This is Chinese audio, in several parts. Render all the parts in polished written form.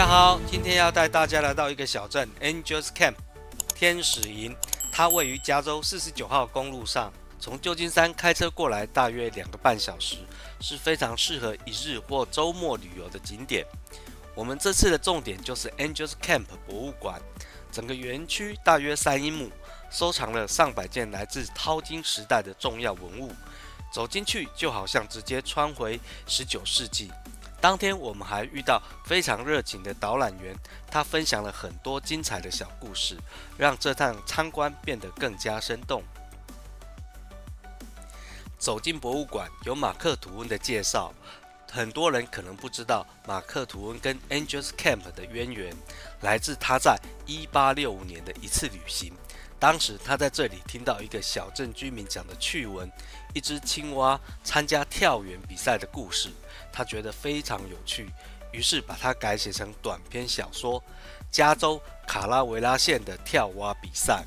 好，今天要带大家来到一个小镇 Angels Camp 天使营，它位于加州49号公路上，从旧金山开车过来大约2个半小时，是非常适合一日或周末旅游的景点。我们这次的重点就是 Angels Camp 博物馆，整个园区大约3英亩，收藏了上百件来自淘金时代的重要文物。走进去就好像直接穿回19世纪。当天我们还遇到非常热情的导览员，他分享了很多精彩的小故事，让这趟参观变得更加生动。走进博物馆，有马克·吐温的介绍。很多人可能不知道马克·吐温跟 Angels Camp 的渊源，来自他在1865年的一次旅行。当时他在这里听到一个小镇居民讲的趣闻，一只青蛙参加跳远比赛的故事，他觉得非常有趣，于是把它改写成短篇小说《加州卡拉维拉县的跳蛙比赛》。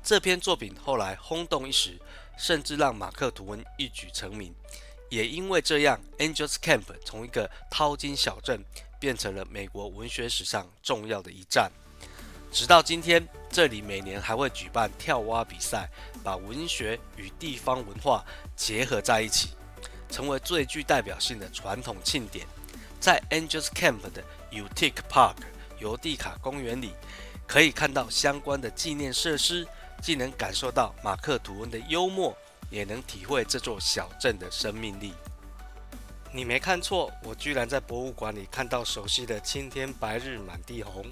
这篇作品后来轰动一时，甚至让马克·吐温一举成名。也因为这样 ，Angels Camp 从一个淘金小镇变成了美国文学史上重要的一站。直到今天，这里每年还会举办跳蛙比赛，把文学与地方文化结合在一起，成为最具代表性的传统庆典。在 Angels Camp 的 Utica Park 尤蒂卡公园里，可以看到相关的纪念设施，既能感受到马克·吐温的幽默，也能体会这座小镇的生命力。你没看错，我居然在博物馆里看到熟悉的青天白日满地红。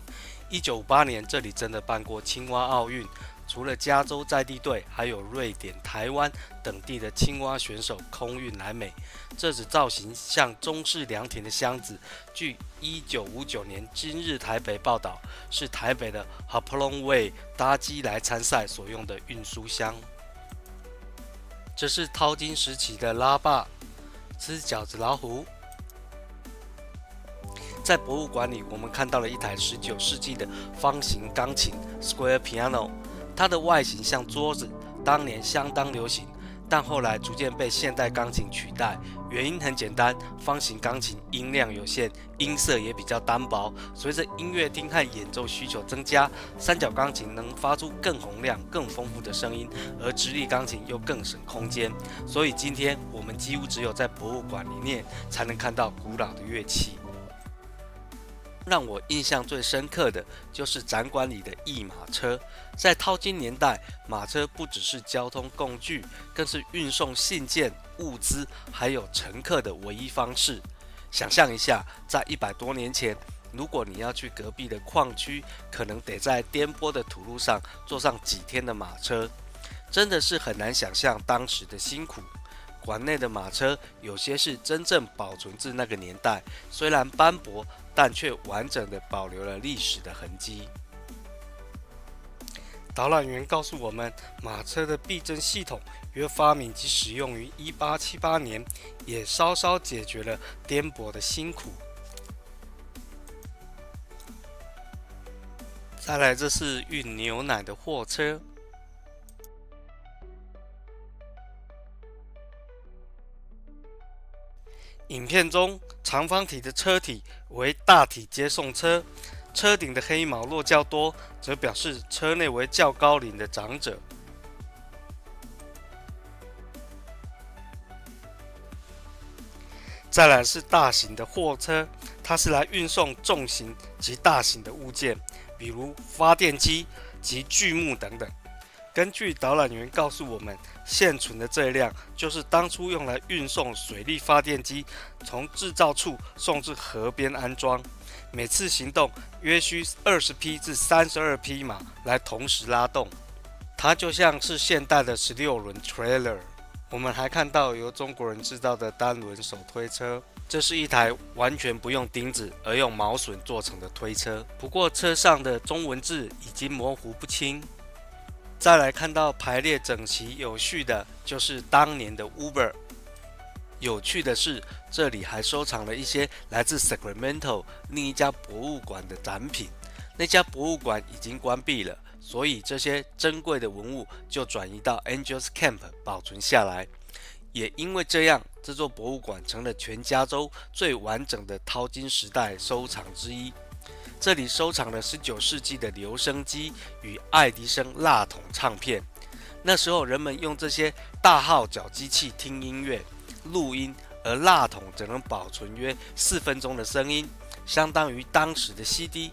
1958年，这里真的办过青蛙奥运，除了加州在地队，还有瑞典、台湾等地的青蛙选手空运来美。这只造型像中式凉亭的箱子，据1959年《今日台北》报道，是台北的 Hopalong Way 搭机来参赛所用的运输箱。这是淘金时期的拉霸，吃饺子老虎。在博物馆里，我们看到了一台19世纪的方形钢琴 Square Piano， 它的外形像桌子，当年相当流行，但后来逐渐被现代钢琴取代。原因很简单，方形钢琴音量有限，音色也比较单薄。随着音乐厅和演奏需求增加，三角钢琴能发出更洪亮、更丰富的声音，而直立钢琴又更省空间。所以今天我们几乎只有在博物馆里面才能看到古老的乐器。让我印象最深刻的就是展馆里的驿马车。在淘金年代，马车不只是交通工具，更是运送信件、物资还有乘客的唯一方式。想象一下，在100多年前，如果你要去隔壁的矿区，可能得在颠簸的土路上坐上几天的马车，真的是很难想象当时的辛苦。馆内的马车有些是真正保存自那个年代，虽然斑驳，但却完整地保留了历史的痕迹。导览员告诉我们，马车的避震系统约发明及使用于1878年，也稍稍解决了颠簸的辛苦。再来，这是运牛奶的货车。影片中长方体的车体为大体接送车，车顶的黑毛若较多，则表示车内为较高龄的长者。再来是大型的货车，它是来运送重型及大型的物件，比如发电机及锯木等等。根据导览员告诉我们，现存的这一辆就是当初用来运送水力发电机从制造处送至河边安装，每次行动约需20匹至32匹马来同时拉动，它就像是现代的16轮 trailer。 我们还看到由中国人制造的单轮手推车，这是一台完全不用钉子而用毛榫做成的推车，不过车上的中文字已经模糊不清。再来看到排列整齐有序的，就是当年的 Uber。有趣的是，这里还收藏了一些来自 Sacramento 另一家博物馆的展品。那家博物馆已经关闭了，所以这些珍贵的文物就转移到 Angels Camp 保存下来。也因为这样，这座博物馆成了全加州最完整的淘金时代收藏之一。这里收藏了19世纪的留声机与爱迪生蜡筒唱片。那时候人们用这些大号角机器听音乐、录音，而蜡筒只能保存约4分钟的声音，相当于当时的 CD。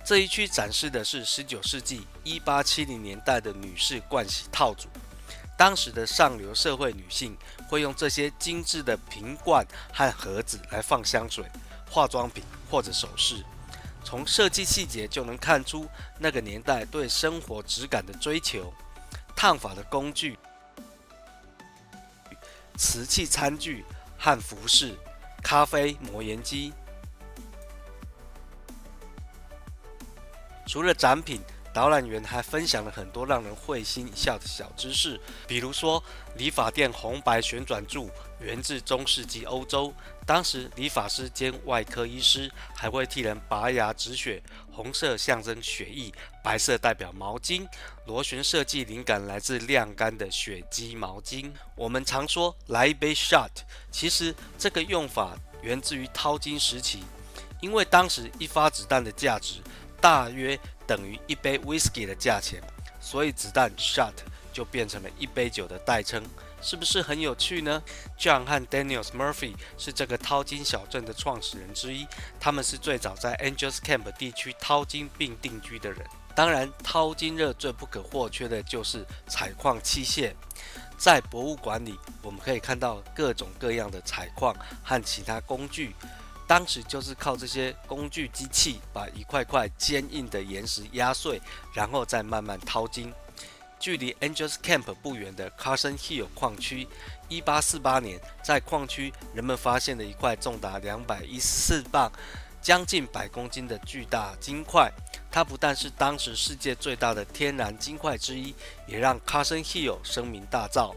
这一区展示的是19世纪1870年代的女士盥洗套组。当时的上流社会女性会用这些精致的瓶罐和盒子来放香水、化妆品或者首饰。从设计细节就能看出那个年代对生活质感的追求。烫发的工具、瓷器餐具和服饰、咖啡磨研机。除了展品，导览员还分享了很多让人会心一笑的小知识，比如说理发店红白旋转柱源自中世纪欧洲，当时理发师兼外科医师还会替人拔牙止血，红色象征血液，白色代表毛巾。螺旋设计灵感来自晾干的血迹毛巾。我们常说来一杯 shot， 其实这个用法源自于淘金时期，因为当时一发子弹的价值大约等于一杯 whisky 的价钱，所以子弹 shot 就变成了一杯酒的代称，是不是很有趣呢？ John 和 Daniel Murphy 是这个淘金小镇的创始人之一，他们是最早在 Angels Camp 地区淘金并定居的人。当然，淘金热最不可或缺的就是采矿器械。在博物馆里，我们可以看到各种各样的采矿和其他工具。当时就是靠这些工具机器把一块块坚硬的岩石压碎，然后再慢慢淘金。距离 Angels Camp 不远的 Carson Hill 矿区，1848年在矿区人们发现了一块重达214磅、将近100公斤的巨大金块。它不但是当时世界最大的天然金块之一，也让 Carson Hill 声名大噪。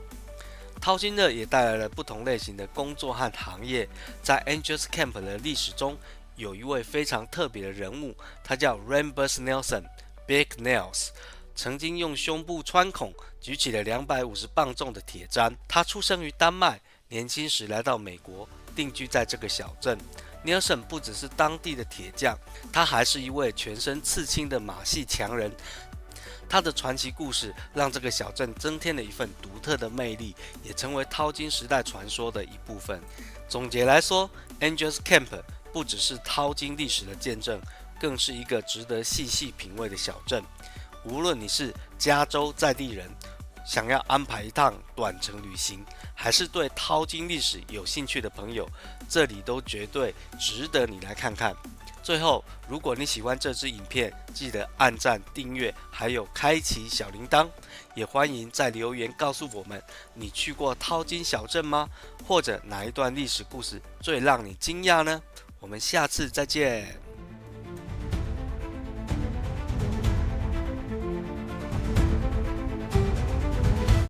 淘金热也带来了不同类型的工作和行业。在 Angels Camp 的历史中，有一位非常特别的人物，他叫 Rambus Nelson，Big Nels， 曾经用胸部穿孔举起了250磅重的铁砧。他出生于丹麦，年轻时来到美国，定居在这个小镇。Nelson 不只是当地的铁匠，他还是一位全身刺青的马戏强人。他的传奇故事让这个小镇增添了一份独特的魅力，也成为淘金时代传说的一部分。总结来说， Angels Camp 不只是淘金历史的见证，更是一个值得细细品味的小镇。无论你是加州在地人，想要安排一趟短程旅行，还是对淘金历史有兴趣的朋友，这里都绝对值得你来看看。最后，如果你喜欢这支影片，记得按赞、订阅，还有开启小铃铛。也欢迎在留言告诉我们，你去过淘金小镇吗？或者哪一段历史故事最让你惊讶呢？我们下次再见。